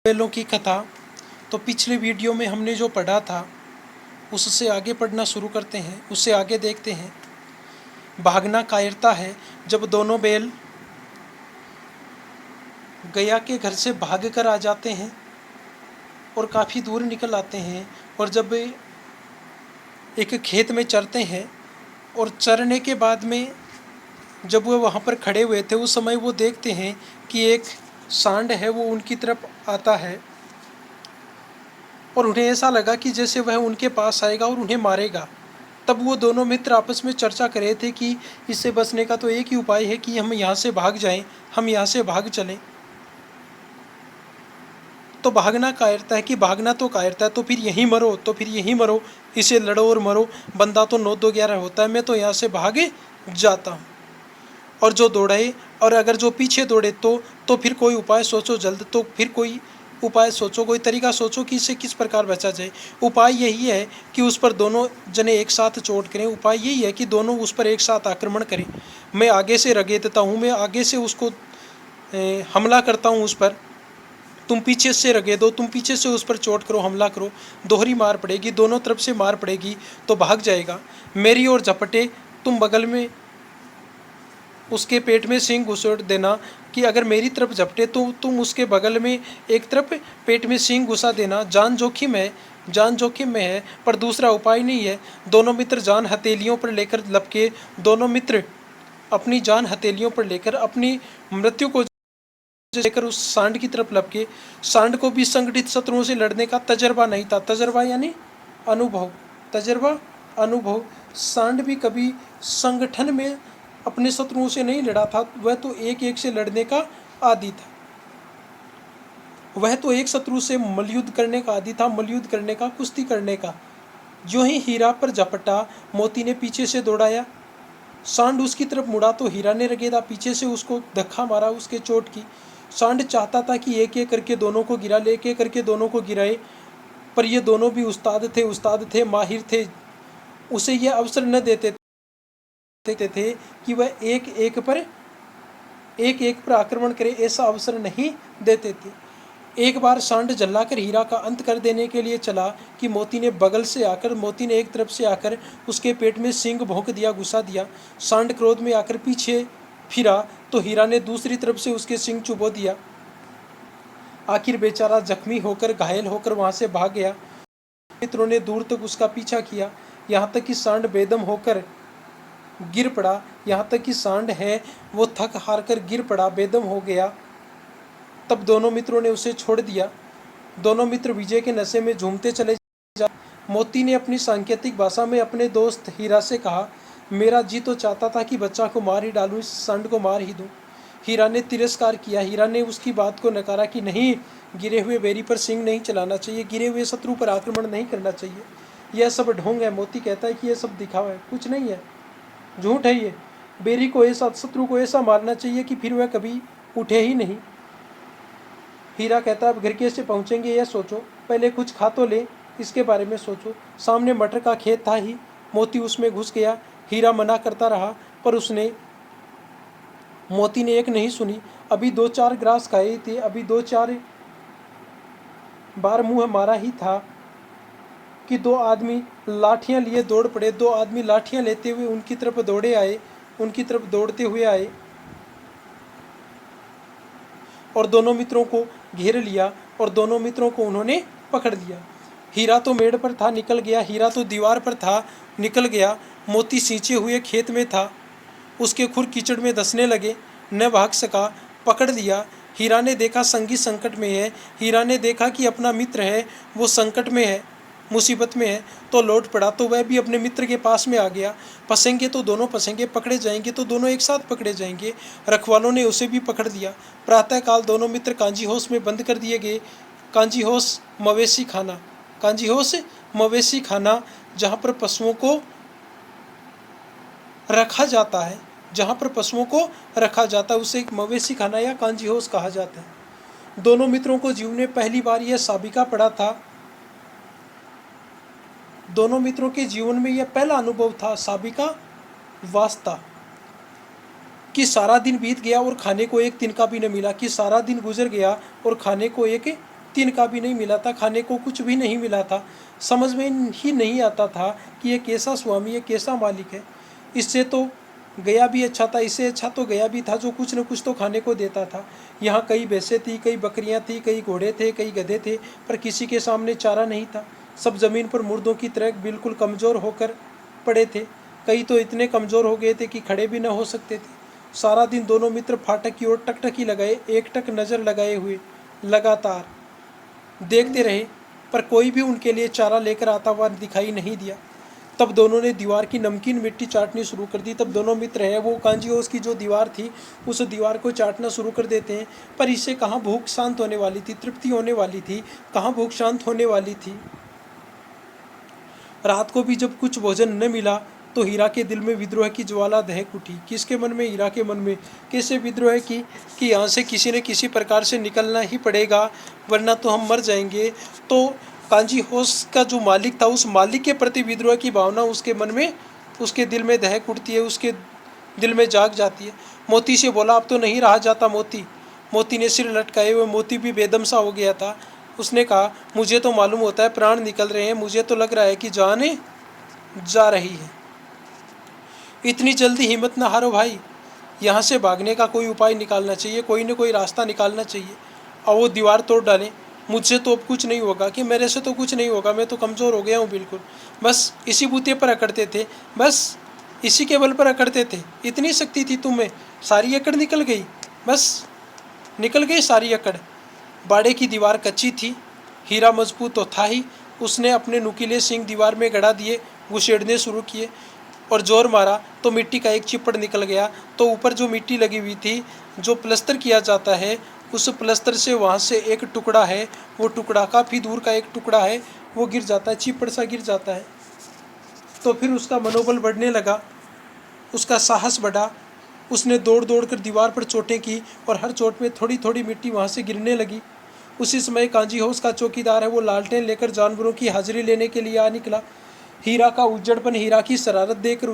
बैलों की कथा। तो पिछले वीडियो में हमने जो पढ़ा था उससे आगे पढ़ना शुरू करते हैं, उससे आगे देखते हैं। भागना कायरता है। जब दोनों बैल गया के घर से भाग कर आ जाते हैं और काफ़ी दूर निकल आते हैं, और जब एक खेत में चरते हैं और चरने के बाद में जब वो वहाँ पर खड़े हुए थे उस समय वो देखते हैं कि एक सांड है वो उनकी तरफ आता है, और उन्हें ऐसा लगा कि जैसे वह उनके पास आएगा और उन्हें मारेगा। तब वो दोनों मित्र आपस में चर्चा कर रहे थे कि इससे बचने का तो एक ही उपाय है कि हम यहाँ से भाग जाएं, हम यहाँ से भाग चलें। तो भागना कायरता है कि भागना तो कायरता है, तो फिर यहीं मरो, तो फिर यहीं मरो, इसे लड़ो और मरो, बंदा तो 9-2-11 होता है, मैं तो यहाँ से भागे जाता हूँ। और जो दौड़े, और अगर जो पीछे दौड़े तो फिर कोई उपाय सोचो जल्द, तो फिर कोई उपाय सोचो, कोई तरीका सोचो कि इससे किस प्रकार बचा जाए। उपाय यही है कि उस पर दोनों जने एक साथ चोट करें, उपाय यही है कि दोनों उस पर एक साथ आक्रमण करें। मैं आगे से रगे देता हूँ, मैं आगे से उसको हमला करता हूँ उस पर, तुम पीछे से रगे दो, तुम पीछे से उस पर चोट करो, हमला करो। दोहरी मार पड़ेगी, दोनों तरफ से मार पड़ेगी तो भाग जाएगा। मेरी ओर झपटे, तुम बगल में उसके पेट में सींग घुसेड़ देना, कि अगर मेरी तरफ झपटे तो तुम उसके बगल में एक तरफ पेट में सींग घुसा देना। जान जोखिम है, जान जोखिम में है, पर दूसरा उपाय नहीं है। दोनों मित्र जान हथेलियों पर लेकर लपके, दोनों मित्र अपनी जान हथेलियों पर लेकर अपनी मृत्यु को लेकर उस सांड की तरफ लपके। सांड को भी संगठित शत्रुओं से लड़ने का तजर्बा नहीं था। तजर्बा यानी अनुभव, तजर्बा अनुभव। सांड भी कभी संगठन में अपने शत्रुओं से नहीं लड़ा था, वह तो एक एक से लड़ने का आदी था। वह तो एक शत्रु से मलयुद्ध करने का आदी था, मलयुद्ध करने का, कुश्ती करने का। जो ही हीरा पर झपटा, मोती ने पीछे से दौड़ाया। सांड उसकी तरफ मुड़ा तो हीरा ने रगेदा पीछे से उसको धक्का मारा, उसके चोट की। सांड चाहता था कि एक एक करके दोनों को गिरा ले, एक एक करके दोनों को गिराए, पर ये दोनों भी उस्ताद थे, माहिर थे। उसे यह अवसर न देते थे कि वह एक एक पर आक्रमण करे, ऐसा अवसर नहीं देते थे। एक बार सांड जलाकर हीरा का अंत कर देने के लिए चला कि मोती ने एक तरफ से आकर उसके पेट में सींग भोंक दिया, घुसा दिया। सांड क्रोध में आकर पीछे फिरा तो हीरा ने दूसरी तरफ से उसके सींग चुबो दिया। आखिर बेचारा जख्मी होकर, घायल होकर वहां से भाग गया। मित्रों ने दूर तक उसका पीछा किया, यहाँ तक कि सांड बेदम होकर गिर पड़ा। यहाँ तक कि सांड है वो थक हार कर गिर पड़ा, बेदम हो गया। तब दोनों मित्रों ने उसे छोड़ दिया। दोनों मित्र विजय के नशे में झूमते चले जा। मोती ने अपनी सांकेतिक भाषा में अपने दोस्त हीरा से कहा, मेरा जी तो चाहता था कि बच्चा को मार ही डालूं, इस सांड को मार ही दूं। हीरा ने तिरस्कार किया। हीरा ने उसकी बात को नकारा कि नहीं, गिरे हुए बैरी पर सिंग नहीं चलाना चाहिए, गिरे हुए शत्रु पर आक्रमण नहीं करना चाहिए, यह सब ढोंग है। मोती कहता है कि यह सब दिखावा है, कुछ नहीं है, झूठ है ये। बेरी को ऐसा, शत्रु को ऐसा मारना चाहिए कि फिर वह कभी उठे ही नहीं। हीरा कहता है, अब घर कैसे पहुंचेंगे यह सोचो, पहले कुछ खा तो ले, इसके बारे में सोचो। सामने मटर का खेत था ही, मोती उसमें घुस गया। हीरा मना करता रहा पर मोती ने एक नहीं सुनी। अभी 2-4 ग्रास खाए थे, अभी 2-4 बार मुंह मारा ही था कि 2 आदमी लाठियां लिए दौड़ पड़े। 2 आदमी लाठियां लेते हुए उनकी तरफ दौड़ते हुए आए और दोनों मित्रों को घेर लिया और दोनों मित्रों को उन्होंने पकड़ लिया। हीरा तो मेड़ पर था, निकल गया। हीरा तो दीवार पर था, निकल गया। मोती सींचे हुए खेत में था, उसके खुर कीचड़ में धंसने लगे, न भाग सका, पकड़ लिया। हीरा ने देखा संगी संकट में है, हीरा ने देखा कि अपना मित्र है वो संकट में है, मुसीबत में है, तो लौट पड़ा। तो वह भी अपने मित्र के पास में आ गया। फंसेंगे तो दोनों फंसेंगे, पकड़े जाएंगे तो दोनों एक साथ पकड़े जाएंगे। रखवालों ने उसे भी पकड़ लिया। प्रातःकाल दोनों मित्र कांजी हाउस में बंद कर दिए गए। कांजी हाउस मवेशी खाना, जहाँ पर पशुओं को रखा जाता है, उसे एक मवेशी खाना या कांजी हाउस कहा जाता है। दोनों मित्रों को जीवन में पहली बार यह साबिका पड़ा था। दोनों मित्रों के जीवन में यह पहला अनुभव था, साबिका वास्ता, कि सारा दिन बीत गया और खाने को एक तिनका भी न मिला, कि सारा दिन गुजर गया और खाने को एक तिनका भी नहीं मिला था, खाने को कुछ भी नहीं मिला था। समझ में ही नहीं आता था कि ये कैसा स्वामी, ये कैसा मालिक है। इससे तो गया भी अच्छा था, इससे अच्छा तो गया भी था जो कुछ न कुछ तो खाने को देता था। यहाँ कई भैंसें थी, कई बकरियाँ थी, कई घोड़े थे, कई गधे थे, पर किसी के सामने चारा नहीं था। सब ज़मीन पर मुर्दों की तरह बिल्कुल कमज़ोर होकर पड़े थे। कई तो इतने कमज़ोर हो गए थे कि खड़े भी न हो सकते थे। सारा दिन दोनों मित्र फाटक की ओर टकटकी लगाए, एकटक नज़र लगाए हुए लगातार देखते रहे, पर कोई भी उनके लिए चारा लेकर आता हुआ दिखाई नहीं दिया। तब दोनों ने दीवार की नमकीन मिट्टी चाटनी शुरू कर दी। तब दोनों मित्र हैं वो कांजीओस की जो दीवार थी उस दीवार को चाटना शुरू कर देते हैं। पर इससे कहाँ भूख शांत होने वाली थी, तृप्ति होने वाली थी, कहाँ भूख शांत होने वाली थी। रात को भी जब कुछ भोजन न मिला तो हीरा के दिल में विद्रोह की ज्वाला दहक उठी। किसके मन में? हीरा के मन में। कैसे विद्रोह की? कि यहाँ से किसी न किसी प्रकार से निकलना ही पड़ेगा, वरना तो हम मर जाएंगे। तो कांजी होस का जो मालिक था, उस मालिक के प्रति विद्रोह की भावना उसके मन में, उसके दिल में दहक उठती है, उसके दिल में जाग जाती है। मोती से बोला, अब तो नहीं रहा जाता मोती। मोती ने सिर लटकाए हुए, मोती भी बेदम सा हो गया था। उसने कहा, मुझे तो मालूम होता है प्राण निकल रहे हैं, मुझे तो लग रहा है कि जान जा रही है। इतनी जल्दी हिम्मत ना हारो भाई, यहाँ से भागने का कोई उपाय निकालना चाहिए, कोई न कोई रास्ता निकालना चाहिए। और वो दीवार तोड़ डालें, मुझसे तो अब कुछ नहीं होगा, कि मेरे से तो कुछ नहीं होगा, मैं तो कमज़ोर हो गया हूँ बिल्कुल। बस इसी बूते पर अकड़ते थे, बस इसी के बल पर अकड़ते थे। इतनी शक्ति थी तुम्हें, सारी अकड़ निकल गई, बस निकल गई सारी अकड़। बाड़े की दीवार कच्ची थी, हीरा मजबूत तो था ही। उसने अपने नुकीले सींग दीवार में गड़ा दिए, घुसेड़ने शुरू किए और जोर मारा तो मिट्टी का एक चिपड़ निकल गया। तो ऊपर जो मिट्टी लगी हुई थी, जो प्लस्तर किया जाता है, उस प्लस्तर से वहाँ से एक टुकड़ा है, वो टुकड़ा काफ़ी दूर का एक टुकड़ा है, वो गिर जाता है, चिपड़ सा गिर जाता है। तो फिर उसका मनोबल बढ़ने लगा, उसका साहस बढ़ा। उसने दौड़ दौड़ कर दीवार पर चोटें की और हर चोट में थोड़ी थोड़ी मिट्टी वहाँ से गिरने लगी। उसी समय कांजी हाउस का चौकीदार है वो लालटेन लेकर जानवरों की हाजिरी लेने के लिए आ निकला। हीरा का उज्जड़पन, हीरा की शरारत देखकर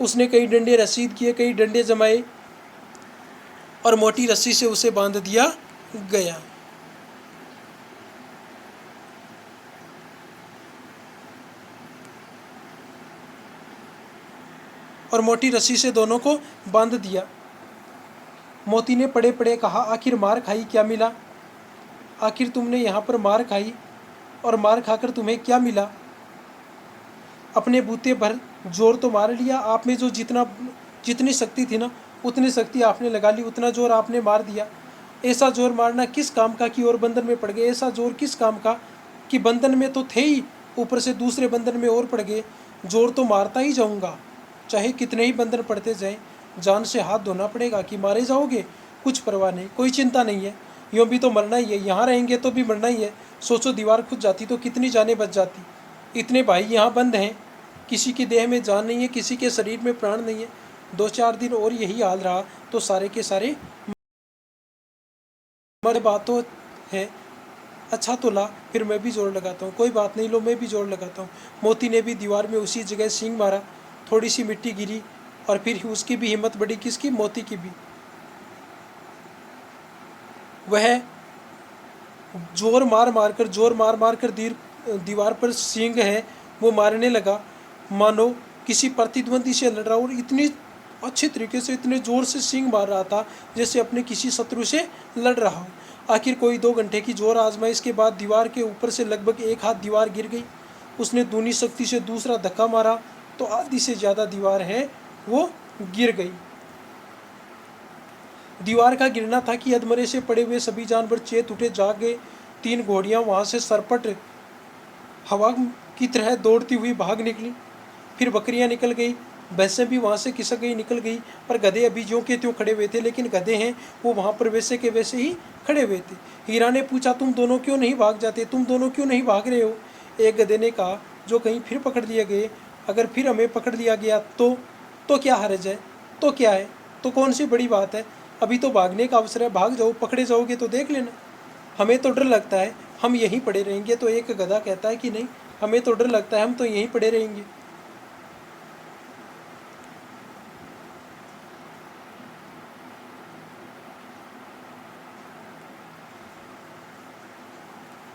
उसने कई डंडे रसीद किए, कई डंडे जमाए और मोटी रस्सी से उसे बांध दिया गया। और मोटी रस्सी से दोनों को बांध दिया। मोती ने पड़े पड़े कहा, आखिर मार खाई क्या मिला? आखिर तुमने यहाँ पर मार खाई, और मार खाकर तुम्हें क्या मिला? अपने बूते भर जोर तो मार लिया, आप में जो जितनी शक्ति थी ना, उतनी शक्ति आपने लगा ली, उतना जोर आपने मार दिया। ऐसा जोर मारना किस काम का कि और बंधन में पड़ गए? ऐसा जोर किस काम का कि बंधन में तो थे ही, ऊपर से दूसरे बंधन में और पड़ गए। जोर तो मारता ही जाऊंगा, चाहे कितने ही बंधन पड़ते जाएं। जान से हाथ धोना पड़ेगा कि मारे जाओगे, कुछ परवाह नहीं, कोई चिंता नहीं है। यूँ भी तो मरना ही है, यहाँ रहेंगे तो भी मरना ही है। सोचो दीवार खुद जाती तो कितनी जानें बच जाती। इतने भाई यहाँ बंद हैं, किसी की देह में जान नहीं है, किसी के शरीर में प्राण नहीं है। 2-4 दिन और यही हाल रहा तो सारे के सारे मर। बात तो है। अच्छा तो ला, फिर मैं भी जोर लगाता हूँ। कोई बात नहीं, लो मैं भी जोर लगाता हूँ। मोती ने भी दीवार में उसी जगह सींग मारा, थोड़ी सी मिट्टी गिरी और फिर उसकी भी हिम्मत बढ़ी। किसकी? मोती की भी। वह जोर मार मार कर दीवार पर सींग है वो मारने लगा, मानो किसी प्रतिद्वंदी से लड़ रहा, और इतनी अच्छी तरीके से, इतने ज़ोर से सींग मार रहा था जैसे अपने किसी शत्रु से लड़ रहा हो। आखिर कोई 2 घंटे की जोर आजमाइश के बाद दीवार के ऊपर से लगभग एक हाथ दीवार गिर गई। उसने दूनी शक्ति से दूसरा धक्का मारा तो आधी से ज़्यादा दीवार है वो गिर गई। दीवार का गिरना था कि अधमरे से पड़े हुए सभी जानवर चेत उठे, जाग गए। 3 घोड़ियाँ वहाँ से सरपट हवा की तरह दौड़ती हुई भाग निकली। फिर बकरियाँ निकल गई, भैंसें भी वहाँ से खिसक गई, निकल गई। पर गधे अभी ज्यों के त्यों खड़े हुए थे, लेकिन गधे हैं वो वहाँ पर वैसे के वैसे ही खड़े हुए थे। हीरा ने पूछा, तुम दोनों क्यों नहीं भाग जाते? तुम दोनों क्यों नहीं भाग रहे हो? एक गधे ने कहा, जो कहीं फिर पकड़ लिए गए, अगर फिर हमें पकड़ लिया गया तो क्या हर्ज है? तो क्या है? तो कौन सी बड़ी बात है? अभी तो भागने का अवसर है, भाग जाओ। पकड़े जाओगे तो देख लेना। हमें तो डर लगता है, हम यहीं पड़े रहेंगे। तो एक गधा कहता है कि नहीं, हमें तो डर लगता है, हम तो यहीं पड़े रहेंगे।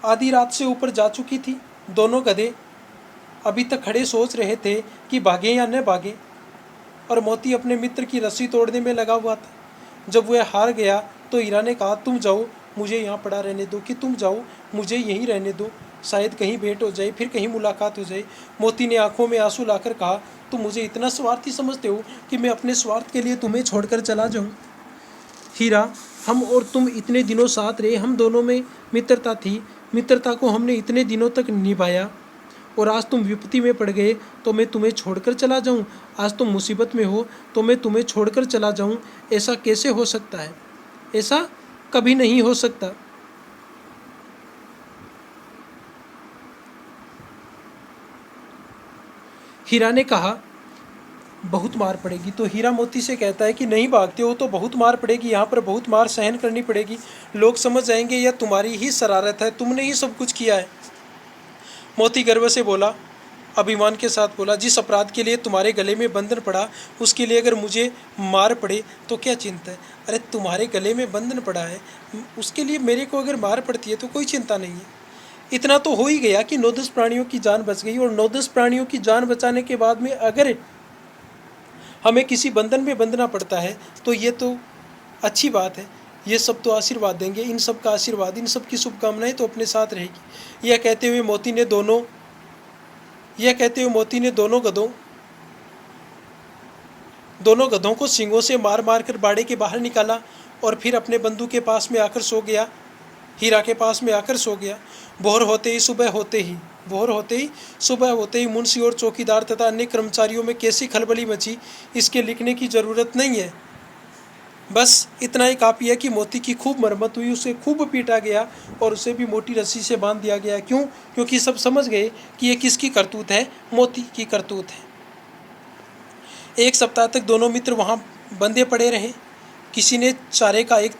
आधी रात से ऊपर जा चुकी थी। दोनों गधे अभी तक खड़े सोच रहे थे कि भागे या न भागे, और मोती अपने मित्र की रस्सी तोड़ने में लगा हुआ था। जब वह हार गया तो हीरा ने कहा, तुम जाओ, मुझे यहाँ पड़ा रहने दो, कि तुम जाओ, मुझे यहीं रहने दो, शायद कहीं भेंट हो जाए, फिर कहीं मुलाकात हो जाए। मोती ने आंखों में आंसू लाकर कहा, तुम मुझे इतना स्वार्थी समझते हो कि मैं अपने स्वार्थ के लिए तुम्हें छोड़कर चला जाऊँ? हीरा, हम और तुम इतने दिनों साथ रहे, हम दोनों में मित्रता थी, मित्रता को हमने इतने दिनों तक निभाया, और आज तुम विपत्ति में पड़ गए तो मैं तुम्हें छोड़कर चला जाऊं? आज तुम मुसीबत में हो तो मैं तुम्हें छोड़कर चला जाऊं? ऐसा कैसे हो सकता है? ऐसा कभी नहीं हो सकता। हीरा ने कहा, बहुत मार पड़ेगी। तो हीरा मोती से कहता है कि नहीं भागते हो तो बहुत मार पड़ेगी, यहाँ पर बहुत मार सहन करनी पड़ेगी, लोग समझ जाएंगे यह तुम्हारी ही शरारत है, तुमने ही सब कुछ किया है। मोती गर्व से बोला, अभिमान के साथ बोला, जिस अपराध के लिए तुम्हारे गले में बंधन पड़ा उसके लिए अगर मुझे मार पड़े तो क्या चिंता है? अरे तुम्हारे गले में बंधन पड़ा है, उसके लिए मेरे को अगर मार पड़ती है तो कोई चिंता नहीं है। इतना तो हो ही गया कि 9-10 प्राणियों की जान बच गई, और 9-10 प्राणियों की जान बचाने के बाद में अगर हमें किसी बंधन में बंधना पड़ता है तो ये तो अच्छी बात है, ये सब तो आशीर्वाद देंगे, इन सब का आशीर्वाद, इन सब की शुभकामनाएं तो अपने साथ रहेगी। यह कहते हुए मोती ने दोनों गधों को सींगों से मार मार कर बाड़े के बाहर निकाला, और फिर अपने बंधु के पास में आकर सो गया, हीरा के पास में आकर सो गया। भोर होते ही सुबह होते ही मुंशी और चौकीदार तथा अन्य कर्मचारियों में कैसी खलबली मची, इसके लिखने की ज़रूरत नहीं है। बस इतना ही काफ़ी है कि मोती की खूब मरम्मत हुई, उसे खूब पीटा गया और उसे भी मोटी रस्सी से बांध दिया गया। क्यों? क्योंकि सब समझ गए कि ये किसकी करतूत है, मोती की करतूत है। 1 सप्ताह तक दोनों मित्र वहाँ बंधे पड़े रहे। किसी ने चारे का एक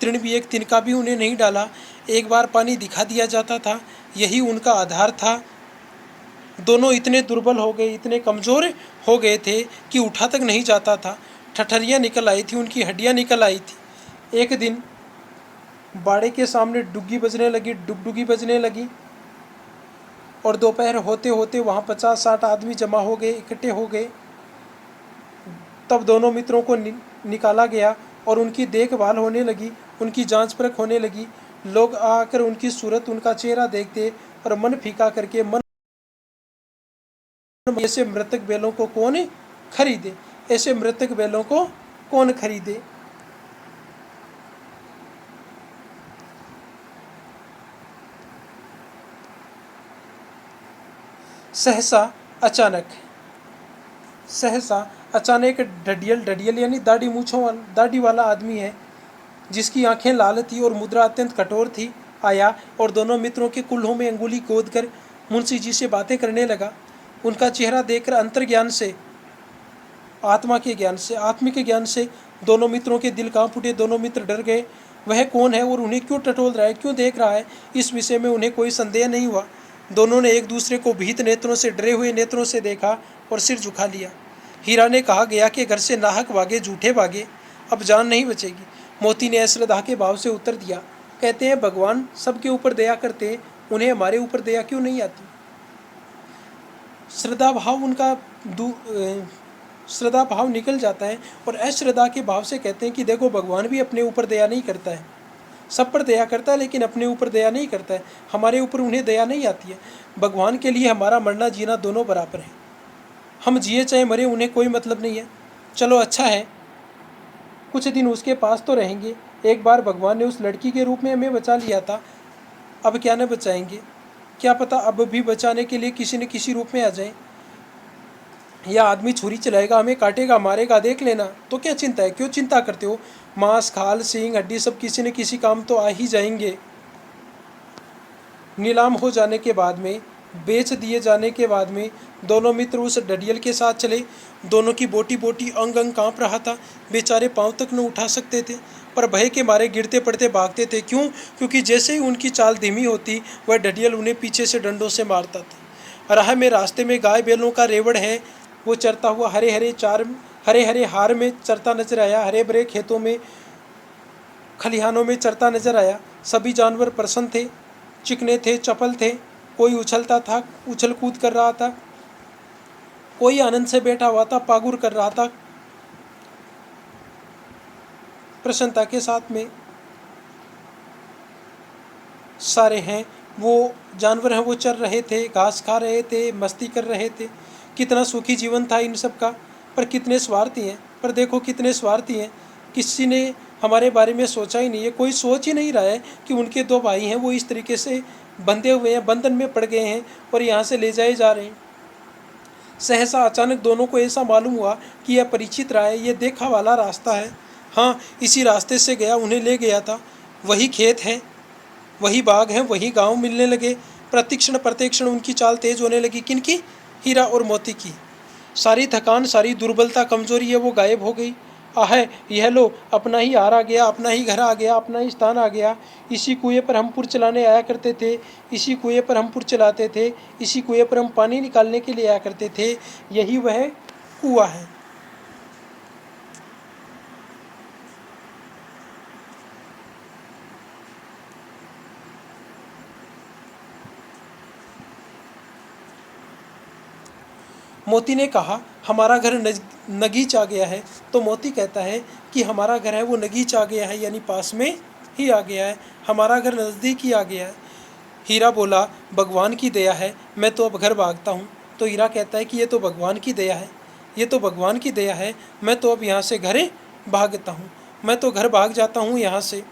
तिनका भी उन्हें नहीं डाला। एक बार पानी दिखा दिया जाता था, यही उनका आधार था। दोनों इतने दुर्बल हो गए, इतने कमज़ोर हो गए थे कि उठा तक नहीं जाता था। ठठरियाँ निकल आई थी, उनकी हड्डियाँ निकल आई थी। एक दिन बाड़े के सामने डुग्गी बजने लगी, और दोपहर होते होते वहाँ 50-60 आदमी जमा हो गए, इकट्ठे हो गए। तब दोनों मित्रों को निकाला गया और उनकी देखभाल होने लगी, उनकी जांच परख होने लगी। लोग आकर उनकी सूरत, उनका चेहरा देखते और मन फीका करके ऐसे मृतक बैलों को कौन खरीदे, ऐसे मृतक बैलों को कौन खरीदे। सहसा अचानक ढडियल यानी दाढ़ी वाला आदमी है, जिसकी आंखें लाल थी और मुद्रा अत्यंत कठोर थी, आया और दोनों मित्रों के कुल्हों में अंगुली गोद कर मुंशी जी से बातें करने लगा। उनका चेहरा देखकर अंतर्ज्ञान से, आत्मिक ज्ञान से दोनों मित्रों के दिल कांप उठे। दोनों मित्र डर गए। वह कौन है और उन्हें क्यों टटोल रहा है, क्यों देख रहा है, इस विषय में उन्हें कोई संदेह नहीं हुआ। दोनों ने एक दूसरे को भीत नेत्रों से, डरे हुए नेत्रों से देखा और सिर झुका लिया। हीरा ने कहा गया कि घर से नाहक भागे, झूठे भागे, अब जान नहीं बचेगी। मोती ने अश्रद्धा के भाव से उत्तर दिया, कहते हैं भगवान सबके ऊपर दया करते, उन्हें हमारे ऊपर दया क्यों नहीं आती। श्रद्धा भाव निकल जाता है और अश्रद्धा के भाव से कहते हैं कि देखो भगवान भी अपने ऊपर दया नहीं करता है, सब पर दया करता है लेकिन अपने ऊपर दया नहीं करता है, हमारे ऊपर उन्हें दया नहीं आती है। भगवान के लिए हमारा मरना जीना दोनों बराबर है, हम जिए चाहे मरे उन्हें कोई मतलब नहीं है। चलो अच्छा है, कुछ दिन उसके पास तो रहेंगे। एक बार भगवान ने उस लड़की के रूप में हमें बचा लिया था, अब क्या न बचाएंगे, क्या पता अब भी बचाने के लिए किसी न किसी रूप में आ जाए। यह आदमी छुरी चलाएगा, हमें काटेगा, मारेगा, देख लेना, तो क्या चिंता है, क्यों चिंता करते हो। मांस, खाल, सींग, हड्डी सब किसी न किसी काम तो आ ही जाएंगे। नीलाम हो जाने के बाद में, बेच दिए जाने के बाद में दोनों मित्र उस डडियल के साथ चले। दोनों की बोटी बोटी अंग अंग काँप रहा था, बेचारे पाँव तक न उठा सकते थे, पर भय के मारे गिरते पड़ते भागते थे। क्यों? क्योंकि जैसे ही उनकी चाल धीमी होती वह डडियल उन्हें पीछे से डंडों से मारता था। राह में, रास्ते में गाय बैलों का रेवड़ है, वो चरता हुआ हरे हरे हार में चरता नजर आया, हरे भरे खेतों में, खलिहानों में चरता नजर आया। सभी जानवर प्रसन्न थे, चिकने थे, चपल थे, कोई उछलता था, उछल कूद कर रहा था, कोई आनंद से बैठा हुआ था, पागुर कर रहा था प्रसन्नता के साथ में। सारे हैं वो जानवर हैं, वो चर रहे थे, घास खा रहे थे, मस्ती कर रहे थे। कितना सुखी जीवन था इन सब का। पर कितने स्वार्थी हैं, पर देखो कितने स्वार्थी हैं। किसी ने हमारे बारे में सोचा ही नहीं है, कोई सोच ही नहीं रहा है कि उनके दो भाई हैं वो इस तरीके से बंधे हुए हैं, बंधन में पड़ गए हैं और यहाँ से ले जाए जा रहे हैं। सहसा अचानक दोनों को ऐसा मालूम हुआ कि यह परिचित रहा है, ये देखा वाला रास्ता है। हाँ, इसी रास्ते से गया, उन्हें ले गया था। वही खेत है, वही बाग है, वही गांव मिलने लगे। प्रतिक्षण प्रत्यक्षण उनकी चाल तेज होने लगी। किनकी? हीरा और मोती की। सारी थकान, सारी दुर्बलता, कमजोरी है वो गायब हो गई। आह, यह लो, अपना ही हार आ गया, अपना ही घर आ गया, अपना ही स्थान आ गया। इसी कुएं पर हम पुर चलाने आया करते थे, इसी कुएं पर हम पुर चलाते थे, इसी कुएं पर हम पानी निकालने के लिए आया करते थे। यही वह कुआं है। मोती ने कहा हमारा घर नगीच आ गया है। तो मोती कहता है कि हमारा घर है वो नगीच आ गया है, यानी पास में ही आ गया है, हमारा घर नज़दीक ही आ गया है। हीरा बोला भगवान की दया है, मैं तो अब घर भागता हूँ। तो हीरा कहता है कि ये तो भगवान की दया है, ये तो भगवान की दया है, मैं तो अब यहाँ से घर भागता हूँ, मैं तो घर भाग जाता हूँ यहाँ से।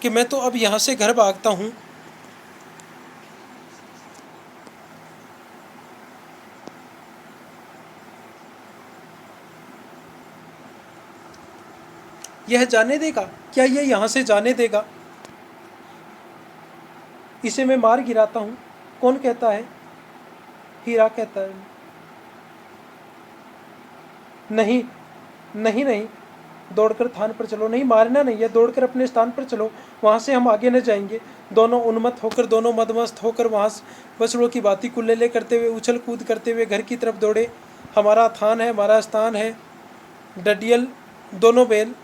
कि मैं तो अब यहाँ से घर भागता हूँ। यह जाने देगा? क्या यह यहाँ से जाने देगा? इसे मैं मार गिराता हूँ। कौन कहता है? हीरा कहता है नहीं नहीं नहीं, दौड़कर स्थान पर चलो। नहीं, मारना नहीं है, दौड़कर अपने स्थान पर चलो, वहाँ से हम आगे न जाएंगे। दोनों उन्मत्त होकर, दोनों मदमस्त होकर वहाँ बछड़ों की बाती कुल्लेले करते हुए, उछल कूद करते हुए घर की तरफ दौड़े। हमारा थान है, हमारा स्थान है। डडियल, दोनों बैल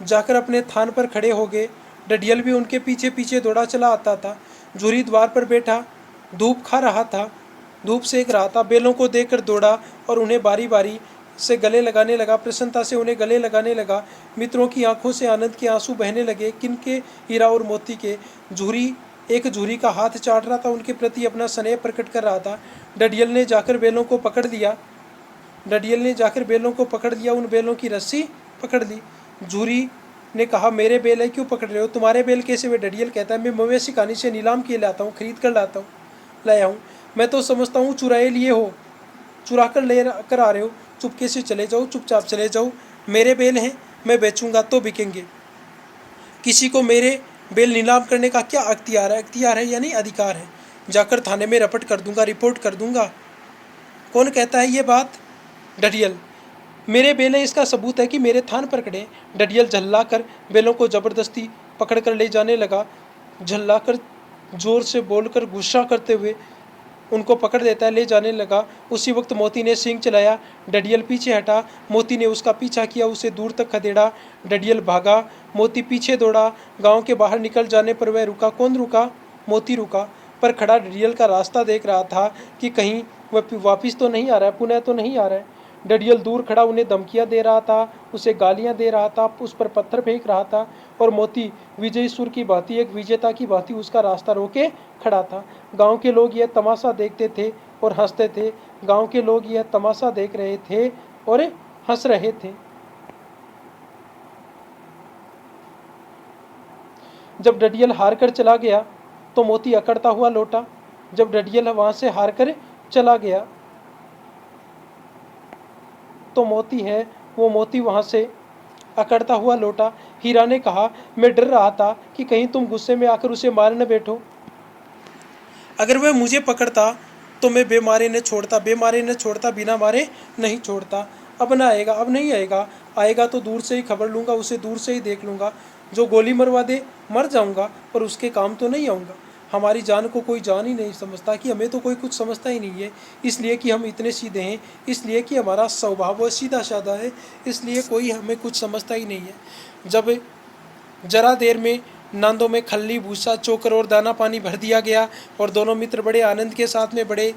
जाकर अपने थान पर खड़े हो गए। डडियल भी उनके पीछे पीछे दौड़ा चला आता था। झूरी द्वार पर बैठा धूप खा रहा था, धूप सेक रहा था। बैलों को देखकर दौड़ा और उन्हें बारी बारी से गले लगाने लगा, प्रसन्नता से उन्हें गले लगाने लगा। मित्रों की आंखों से आनंद के आंसू बहने लगे। किनके? हीरा और मोती के। झूरी, एक झूरी का हाथ चाट रहा था, उनके प्रति अपना स्नेह प्रकट कर रहा था। डडियल ने जाकर बैलों को पकड़ लिया, डडियल ने जाकर बैलों को पकड़ लिया, उन बैलों की रस्सी पकड़ ली। झूरी ने कहा मेरे बैल है, क्यों पकड़ रहे हो? तुम्हारे बैल कैसे हुए? डडियल कहता है मैं मवेशी कहानी से नीलाम किए लाता हूँ, खरीद कर लाया हूँ। मैं तो समझता हूँ चुराए लिए हो, चुरा कर ले कर आ रहे हो। चुपके से चले जाओ, चुपचाप चले जाओ। मेरे बैल हैं, मैं बेचूंगा तो बिकेंगे। किसी को मेरे बैल नीलाम करने का क्या अख्तियार है? अख्तियार है यानी अधिकार है। जाकर थाने में रपट कर दूंगा, रिपोर्ट कर दूंगा। कौन कहता है ये बात? डडियल। मेरे बैल हैं, इसका सबूत है कि मेरे थान पर खड़े। डडियल झल्ला कर बैलों को जबरदस्ती पकड़ कर ले जाने लगा। झल्ला कर, जोर से बोलकर, गुस्सा करते हुए उनको पकड़ देता है, ले जाने लगा। उसी वक्त मोती ने सींग चलाया। डडियल पीछे हटा। मोती ने उसका पीछा किया, उसे दूर तक खदेड़ा। डडियल भागा, मोती पीछे दौड़ा। गांव के बाहर निकल जाने पर वह रुका। कौन रुका? मोती रुका, पर खड़ा डडियल का रास्ता देख रहा था कि कहीं वह वापिस तो नहीं आ रहा है, पुनः तो नहीं आ रहा है। डडियल दूर खड़ा उन्हें धमकियां दे रहा था, उसे गालियां दे रहा था, उस पर पत्थर फेंक रहा था। और मोती विजयी सुर की भांति, एक विजेता की भांति उसका रास्ता रोके खड़ा था। गांव के लोग यह तमाशा देखते थे और हंसते थे। गांव के लोग यह तमाशा देख रहे थे और हंस रहे थे। जब डडियल हार कर चला गया तो मोती अकड़ता हुआ लौटा। जब डडियल वहां से हार कर चला गया तो मोती है वो मोती वहां से अकड़ता हुआ लौटा। हीरा ने कहा मैं डर रहा था कि कहीं तुम गुस्से में आकर उसे मार न बैठो। अगर वह मुझे पकड़ता तो मैं बेमारे न छोड़ता, बेमारे न छोड़ता, बिना मारे नहीं छोड़ता। अब ना आएगा, अब नहीं आएगा, आएगा तो दूर से ही खबर लूँगा, उसे दूर से ही देख लूँगा। जो गोली मरवा दे मर जाऊँगा, पर उसके काम तो नहीं आऊँगा। हमारी जान को कोई जान ही नहीं समझता, कि हमें तो कोई कुछ समझता ही नहीं है, इसलिए कि हम इतने सीधे हैं, इसलिए कि हमारा स्वभाव वो सीधा साधा है, इसलिए कोई हमें कुछ समझता ही नहीं है। जब जरा देर में नांदों में खल्ली भूसा चोकर और दाना पानी भर दिया गया और दोनों मित्र बड़े आनंद के साथ में बड़े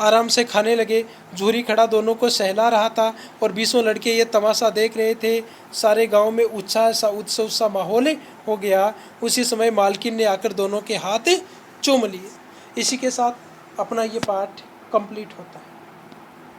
आराम से खाने लगे। झूरी खड़ा दोनों को सहला रहा था और 20 लड़के ये तमाशा देख रहे थे। सारे गांव में उत्साह सा उत्सव सा माहौल हो गया। उसी समय मालकिन ने आकर दोनों के हाथ चूम लिए। इसी के साथ अपना ये पाठ कंप्लीट होता है।